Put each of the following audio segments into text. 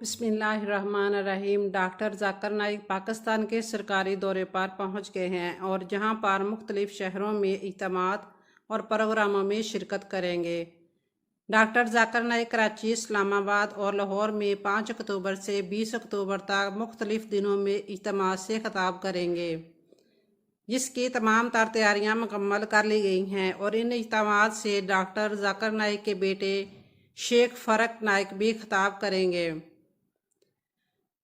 बिस्मिल्लाहिर्रहमानिर्रहीम। डॉक्टर जाकिर नाइक पाकिस्तान के सरकारी दौरे पर पहुंच गए हैं और जहां पर मुख्तलिफ शहरों में इज्तिमात और प्रोग्रामों में शिरकत करेंगे। डॉक्टर जाकिर नाइक कराची, इस्लामाबाद और लाहौर में 5 अक्टूबर से 20 अक्टूबर तक मुख्तलिफ दिनों में इज्तिमात से खिताब करेंगे, जिसकी तमाम तर तैयारियाँ मुकम्मल कर ली गई हैं। और इन इज्तिमात से डॉक्टर जाकिर नाइक के बेटे शेख फरक नाइक भी खिताब करेंगे।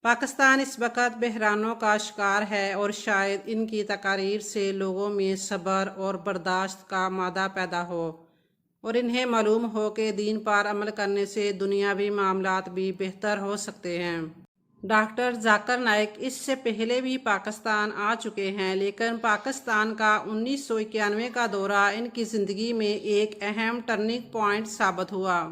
पाकिस्तान इस वक्त बहरानों का शिकार है और शायद इनकी तकारीर से लोगों में सब्र और बर्दाश्त का मादा पैदा हो और इन्हें मालूम हो कि दीन पर अमल करने से दुनियावी मामलात भी बेहतर हो सकते हैं। डॉक्टर जाकिर नाइक इससे पहले भी पाकिस्तान आ चुके हैं, लेकिन पाकिस्तान का 1991 का दौरा इनकी ज़िंदगी में एक अहम टर्निंग पॉइंट साबित हुआ।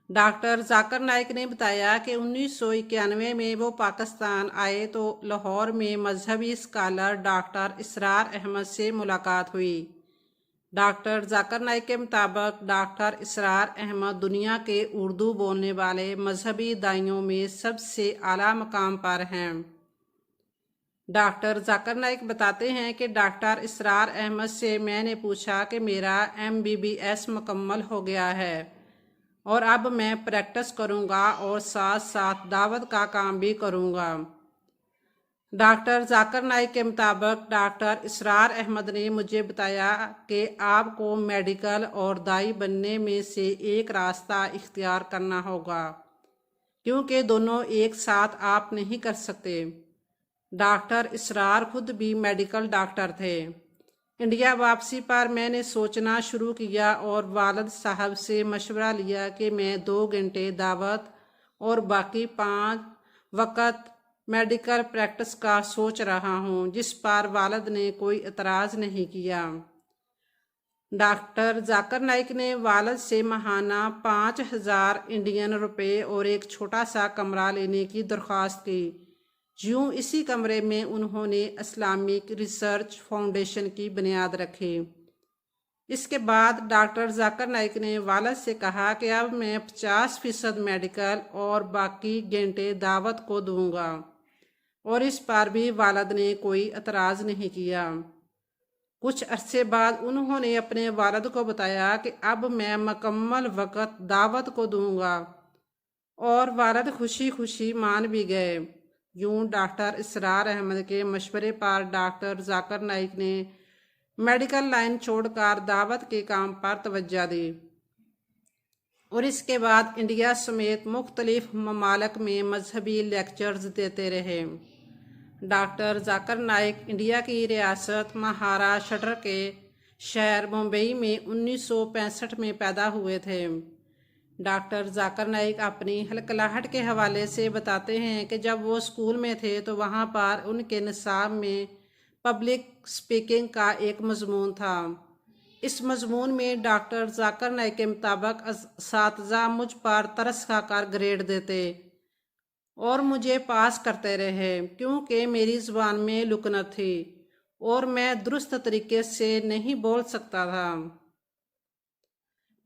डॉक्टर जाकिर नाइक ने बताया कि 1991 में वो पाकिस्तान आए तो लाहौर में मजहबी स्कॉलर डॉक्टर इसरार अहमद से मुलाकात हुई। डॉक्टर जाकिर नाइक के मुताबिक डॉक्टर इसरार अहमद दुनिया के उर्दू बोलने वाले मजहबी दाइयों में सबसे आला मकाम पर हैं। डॉक्टर जाकिर नाइक बताते हैं कि डॉक्टर इसरार अहमद से मैंने पूछा कि मेरा MBBS मुकम्मल हो गया है और अब मैं प्रैक्टिस करूंगा और साथ साथ दावत का काम भी करूंगा। डॉक्टर जाकिर नाइक के मुताबिक डॉक्टर इसरार अहमद ने मुझे बताया कि आपको मेडिकल और दाई बनने में से एक रास्ता इख्तियार करना होगा, क्योंकि दोनों एक साथ आप नहीं कर सकते। डॉक्टर इसरार खुद भी मेडिकल डॉक्टर थे। इंडिया वापसी पर मैंने सोचना शुरू किया और वालिद साहब से मशवरा लिया कि मैं 2 घंटे दावत और बाकी 5 वक़्त मेडिकल प्रैक्टिस का सोच रहा हूँ, जिस पर वालिद ने कोई एतराज़ नहीं किया। डॉक्टर जाकिर नाइक ने वालिद से माहाना 5000 इंडियन रुपये और एक छोटा सा कमरा लेने की दरख्वास्त की। यूँ इसी कमरे में उन्होंने इस्लामिक रिसर्च फाउंडेशन की बुनियाद रखी। इसके बाद डॉक्टर जाकिर नाइक ने वालिद से कहा कि अब मैं 50% मेडिकल और बाकी घंटे दावत को दूंगा, और इस पर भी वालिद ने कोई एतराज़ नहीं किया। कुछ अरसे बाद उन्होंने अपने वालिद को बताया कि अब मैं मुकम्मल वक़्त दावत को दूंगा, और वालिद खुशी खुशी मान भी गए। यूँ डॉक्टर इसरार अहमद के मशवरे पर डॉक्टर जाकिर नाइक ने मेडिकल लाइन छोड़कर दावत के काम पर तवज्जो दी और इसके बाद इंडिया समेत मुख्तलिफ ममालिक में मजहबी लेक्चर्स देते रहे। डॉक्टर जाकिर नाइक इंडिया की रियासत महाराष्ट्र के शहर मुंबई में 1965 में पैदा हुए थे। डॉक्टर जाकिर नाइक अपनी हलकलाहट के हवाले से बताते हैं कि जब वो स्कूल में थे तो वहाँ पर उनके निसाब में पब्लिक स्पीकिंग का एक मजमून था। इस मजमून में डॉक्टर जाकिर नाइक के मुताबिक असातिज़ा मुझ पर तरस खाकर ग्रेड देते और मुझे पास करते रहे, क्योंकि मेरी ज़ुबान में लुकनत थी और मैं दुरुस्त तरीके से नहीं बोल सकता था।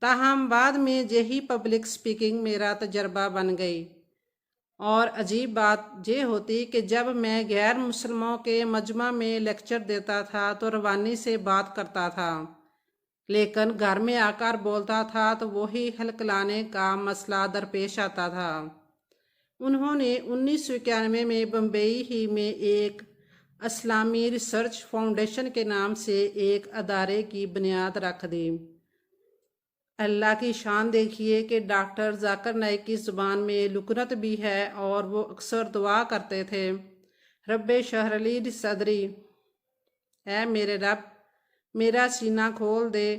ताहम बाद में यही पब्लिक स्पीकिंग मेरा तजर्बा बन गई। और अजीब बात ये होती कि जब मैं गैर मुसलमानों के मजमा में लेक्चर देता था तो रवानी से बात करता था, लेकिन घर में आकर बोलता था तो वही हलकलाने का मसला दरपेश आता था। उन्होंने 1991 में बम्बई ही में एक इस्लामी रिसर्च फाउंडेशन के नाम से एक अदारे की बुनियाद रख दी। अल्लाह की शान देखिए कि डॉक्टर जाकिर नाइक की ज़ुबान में लुकनत भी है और वो अक्सर दुआ करते थे, रब्बे शहरली सदरी, ऐ मेरे रब मेरा सीना खोल दे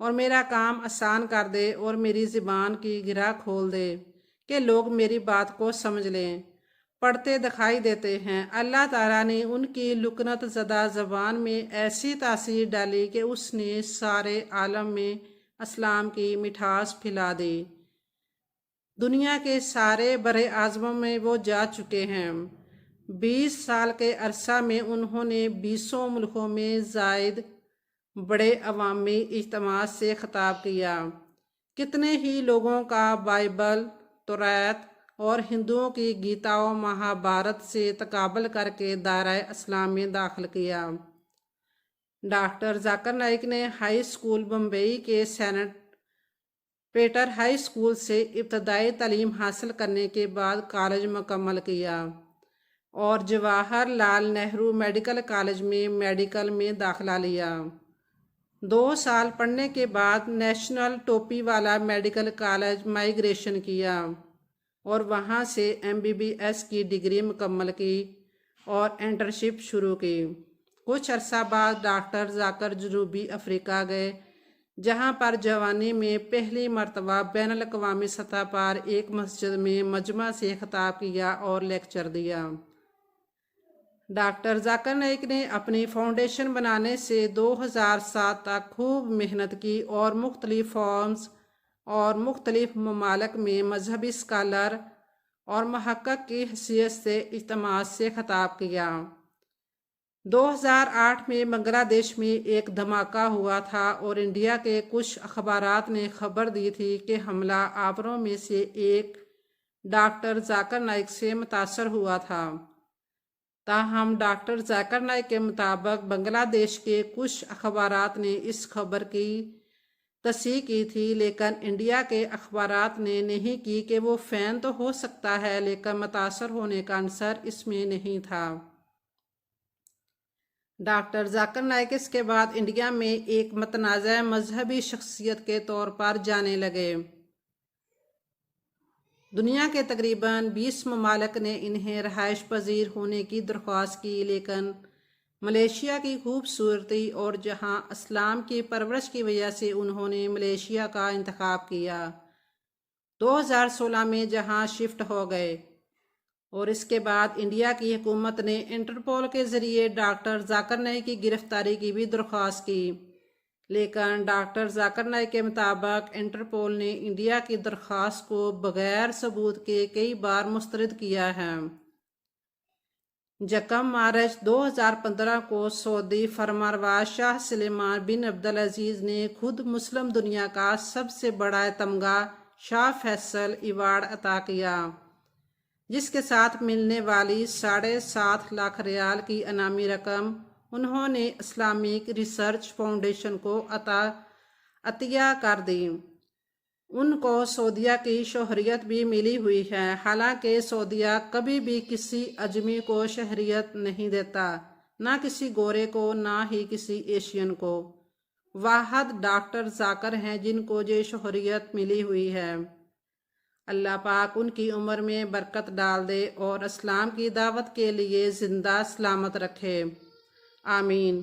और मेरा काम आसान कर दे और मेरी ज़ुबान की गिरा खोल दे कि लोग मेरी बात को समझ लें। पढ़ते दिखाई देते हैं। अल्लाह ताला ने उनकी लुकनत ज़दा ज़बान में ऐसी तासीर डाली कि उसने सारे आलम में इस्लाम की मिठास फैला दी। दुनिया के सारे बड़े आज़मों में वो जा चुके हैं। 20 साल के अरसा में उन्होंने 20 मुल्कों में ज़ायद बड़े अवामी इज्तिमात से खिताब किया। कितने ही लोगों का बाइबल, तौरात, اور ہندوؤں کی گیتا و مہابھارت سے تقابل کر کے دائرہ اسلام میں داخل کیا۔ ڈاکٹر ذاکر نائک نے ہائی اسکول بمبئی کے سینٹ پیٹر ہائی اسکول سے ابتدائی تعلیم حاصل کرنے کے بعد کالج مکمل کیا اور جواہر لال نہرو میڈیکل کالج میں میڈیکل میں داخلہ لیا۔ 2 سال پڑھنے کے بعد نیشنل ٹوپی والا میڈیکل کالج مائیگریشن کیا اور وہاں سے MBBS کی ڈگری مکمل کی اور انٹرنشپ شروع کی۔ کچھ عرصہ بعد ڈاکٹر ذاکر جنوبی افریقہ گئے، جہاں پر جوانی میں پہلی مرتبہ بین الاقوامی سطح پر ایک مسجد میں مجمع سے خطاب کیا اور لیکچر دیا۔ ڈاکٹر ذاکر نائک نے اپنی فاؤنڈیشن بنانے سے 2007 تک خوب محنت کی اور مختلف فارمز اور مختلف ممالک میں مذہبی اسکالر اور محقق کی حیثیت سے اجتماعات سے خطاب کیا۔ 2008 میں بنگلہ دیش میں ایک دھماکہ ہوا تھا اور انڈیا کے کچھ اخبارات نے خبر دی تھی کہ حملہ آوروں میں سے ایک ڈاکٹر ذاکر نائک سے متاثر ہوا تھا۔ تاہم ڈاکٹر ذاکر نائک کے مطابق بنگلہ دیش کے کچھ اخبارات نے اس خبر کی تصحیح کی تھی، لیکن انڈیا کے اخبارات نے نہیں کی کہ وہ فین تو ہو سکتا ہے لیکن متاثر ہونے کا عنصر اس میں نہیں تھا۔ ڈاکٹر ذاکر نائک اس کے بعد انڈیا میں ایک متنازع مذہبی شخصیت کے طور پر جانے لگے۔ دنیا کے تقریباً 20 ممالک نے انہیں رہائش پذیر ہونے کی درخواست کی، لیکن ملیشیا کی خوبصورتی اور جہاں اسلام کی پرورش کی وجہ سے انہوں نے ملیشیا کا انتخاب کیا۔ 2016 میں جہاں شفٹ ہو گئے اور اس کے بعد انڈیا کی حکومت نے انٹرپول کے ذریعے ڈاکٹر ذاکر نائک کی گرفتاری کی بھی درخواست کی، لیکن ڈاکٹر ذاکر نائک کے مطابق انٹرپول نے انڈیا کی درخواست کو بغیر ثبوت کے کئی بار مسترد کیا ہے۔ 1 مارچ 2015 کو سعودی فرمانروا شاہ سلمان بن عبدالعزیز نے خود مسلم دنیا کا سب سے بڑا تمغہ شاہ فیصل ایوارڈ عطا کیا، جس کے ساتھ ملنے والی 7.5 لاکھ ریال کی انعامی رقم انہوں نے اسلامک ریسرچ فاؤنڈیشن کو عطیہ کر دی۔ ان کو سعودیہ کی شہریت بھی ملی ہوئی ہے، حالانکہ سعودیہ کبھی بھی کسی اجمی کو شہریت نہیں دیتا، نہ کسی گورے کو نہ ہی کسی ایشین کو۔ واحد ڈاکٹر ذاکر ہیں جن کو یہ شہریت ملی ہوئی ہے۔ اللہ پاک ان کی عمر میں برکت ڈال دے اور اسلام کی دعوت کے لیے زندہ سلامت رکھے، آمین۔